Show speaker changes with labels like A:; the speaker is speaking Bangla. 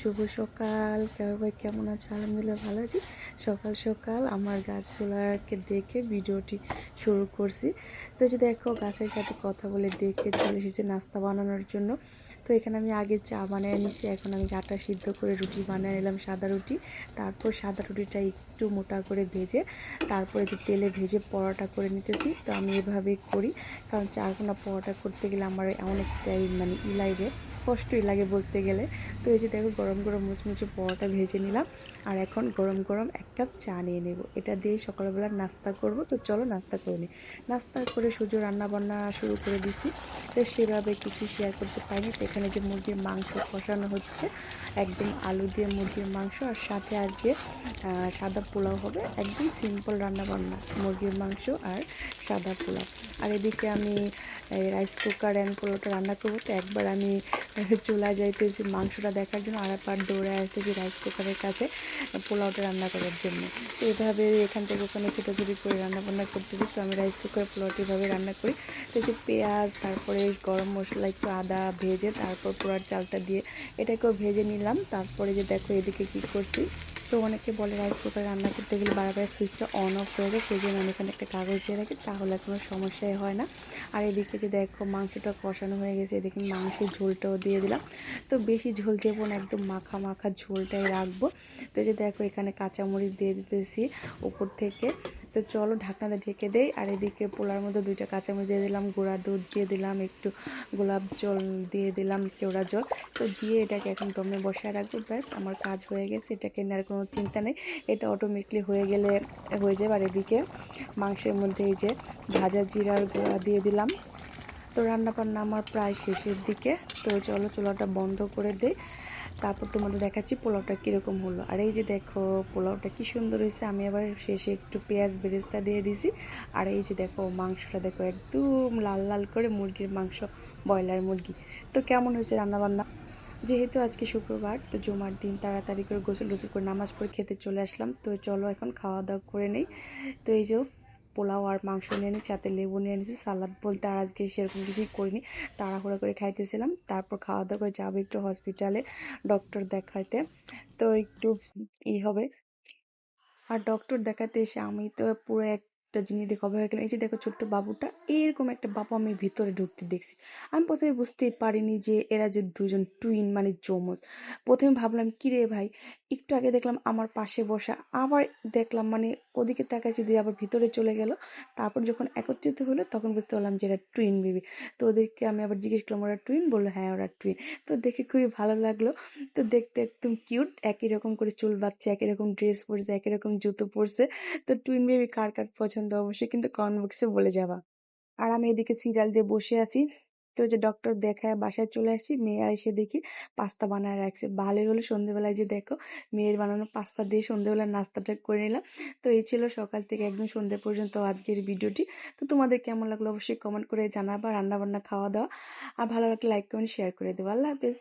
A: শুভ সকাল। সবাই কেমন আছো? আলহামদুলিল্লাহ ভালো আছি। সকাল সকাল আমার গাছগুলোকে দেখে ভিডিওটি শুরু করছি। তো যে দেখো গাছের সাথে কথা বলে দেখে চলে এসেছি নাস্তা বানানোর জন্য। তো এখানে আমি আগে চা বানিয়ে নিছি, এখন আমি আটা সিদ্ধ করে রুটি বানিয়ে নিলাম, সাদা রুটি। তারপর সাদা রুটিটা একটু মোটা করে ভেজে তারপরে যে তেলে ভেজে পরোটা করে নিতেছি। তো আমি এভাবেই করি, কারণ চারকোনা পরোটা করতে গেলে আমার অনেকটাই লাগে, কষ্টই লাগে বলতে গেলে। তো এই যে দেখো গরম গরম মুচমুচে পরোটা ভেজে নিলাম, আর এখন গরম গরম এক কাপ চা নিয়ে নেব। এটা দিয়েই সকালবেলা নাস্তা করব। তো চলো নাস্তা করে নিই। নাস্তা করে সূর্য রান্না বান্না শুরু করে দিছি। তো সেভাবে কিছু শেয়ার করতে পারিনি। তো এখানে যে মুরগির মাংস কষানো হচ্ছে, একদম আলু দিয়ে মুরগির মাংস, আর সাথে আজকে সাদা পোলাও হবে। একদম সিম্পল রান্না বান্না, মুরগির মাংস আর সাদা পোলাও। আর এদিকে আমি রাইস কুকার অ্যান্ড পোলাওটা রান্না করবো। তো একবার আমি চুলায় যাইতেছি মাংসটা দেখার জন্য, আর একবার দৌড়ে আসতেছি রাইস কুকারের কাছে পোলাওটা রান্না করার জন্য। তো এইভাবে এখান থেকে ওখানে ছোটাছুটি করে রান্না বান্না করতেছি। তো আমি রাইস কুকারে পোলাওটা এভাবে রান্না করি। তো এই যে পেঁয়াজ, তারপরে গরম মশলা, একটু আদা ভেজে তারপর পোলার চালটা দিয়ে এটাকেও ভেজে নিলাম। তারপরে যে দেখো এদিকে কি করছি। তো অনেকে বলে রাইস কুকারে রান্না করতে গেলে বারবার সুইচটা অন অফ হয়ে যায়, সেই জন্য আমি এখানে একটা কাগজ দিয়ে রাখি, তাহলে কোনো সমস্যাই হয় না। আর এদিকে যে দেখো মাংসটা কষানো হয়ে গেছে, এদিকে মাংসের ঝোলটাও দিয়ে দিলাম। তো বেশি ঝোল দেবো না, একদম মাখা মাখা ঝোলটাই রাখবো। তো যে দেখো এখানে কাঁচামরিচ দিয়ে দিতেছি উপর থেকে। তো চলো ঢাকনাটা ঢেকে দেই। আর এদিকে পোলার মধ্যে 2টা কাঁচামরিচ দিয়ে দিলাম, গুঁড়া দুধ দিয়ে দিলাম, একটু গোলাপ জল দিয়ে দিলাম, কেওড়া জল। তো দিয়ে এটাকে এখন দমে বসায় রাখবো। ব্যাস আমার কাজ হয়ে গেছে, এটাকে নেওয়ার কোনো চিন্তা নেই, এটা অটোমেটিকলি হয়ে গেলে হয়ে যাবে। আর এদিকে মাংসের মধ্যে এই যে ভাজা জিরার গুঁড়া দিয়ে দিলাম। তো রান্নাবান্না আমার প্রায় শেষের দিকে। তো চলো চুলাটা বন্ধ করে দেই, তারপর তোমাদের দেখাচ্ছি পোলাওটা কীরকম হলো। আর এই যে দেখো পোলাওটা কি সুন্দর হয়েছে। আমি আবার শেষে একটু পেঁয়াজ বেরেস্তা দিয়ে দিছি। আর এই যে দেখো মাংসটা দেখো একদম লাল লাল করে, মুরগির মাংস, ব্রয়লার মুরগি। তো কেমন হয়েছে রান্নাবান্না? যেহেতু আজকে শুক্রবার, তো জুমার দিন তাড়াতাড়ি করে গোসল টোসল করে নামাজ পড়ে খেতে চলে আসলাম। তো চলো এখন খাওয়া দাওয়া করে নেই। তো এই যে পোলাও আর মাংস নিয়ে নিই, সাথে লেবু নিয়ে নিয়েছি, সালাদ বলতে আর আজকে সেরকম কিছুই করিনি, তাড়াহুড়ো করে খাইতেছিলাম। তারপর খাওয়া দাওয়া করে যাবো একটু হসপিটালে ডক্টর দেখাইতে। তো একটু হবে। আর ডক্টর দেখাতে এসে আমি তো পুরো একটা জিনিস দেখে অবাক হয়ে গেলাম। এই যে দেখো ছোট্ট বাবুটা, এরকম একটা বাবু আমি ভিতরে ঢুকতে দেখছি। আমি প্রথমে বুঝতেই পারিনি যে এরা যে দুজন টুইন, মানে যমজ। প্রথমে ভাবলাম কি রে ভাই, একটু আগে দেখলাম আমার পাশে বসা, আবার দেখলাম ওদিকে তাকাইছি দিয়ে আবার ভিতরে চলে গেল। তারপর যখন একত্রিত হলো তখন বুঝতে পারলাম যে এরা টুইন বেবি। তো ওদেরকে আমি আবার জিজ্ঞেস করলাম ওরা টুইন? বললো হ্যাঁ ওরা টুইন। তো দেখে খুবই ভালো লাগলো। তো দেখতে একদম কিউট, একই রকম করে চুল বাঁধছে, একই রকম ড্রেস পরছে, একই রকম জুতো পরছে। তো টুইন বেবি কার কার পছন্দ অবশ্যই কিন্তু কমেন্ট বক্সে বলে যাবা। আর আমি এদিকে সিরিয়াল দিয়ে বসে আছি। তো যে ডক্টর দেখায় বাসায় চলে আসছি, মেয়ে এসে দেখি পাস্তা বানায় রাখছে। ভালোই হলো, সন্ধ্যেবেলায় যে দেখো মেয়ের বানানো পাস্তা দিয়ে সন্ধ্যেবেলার নাস্তাটা করে নিলাম। তো এই ছিল সকাল থেকে একদম সন্ধ্যে পর্যন্ত আজকের ভিডিওটি। তো তোমাদের কেমন লাগলো অবশ্যই কমেন্ট করে জানাবা। রান্না বান্না খাওয়া দাওয়া, আর ভালো লাগলে লাইক কমেন্ট শেয়ার করে দেবো। আল্লাহ হাফেজ।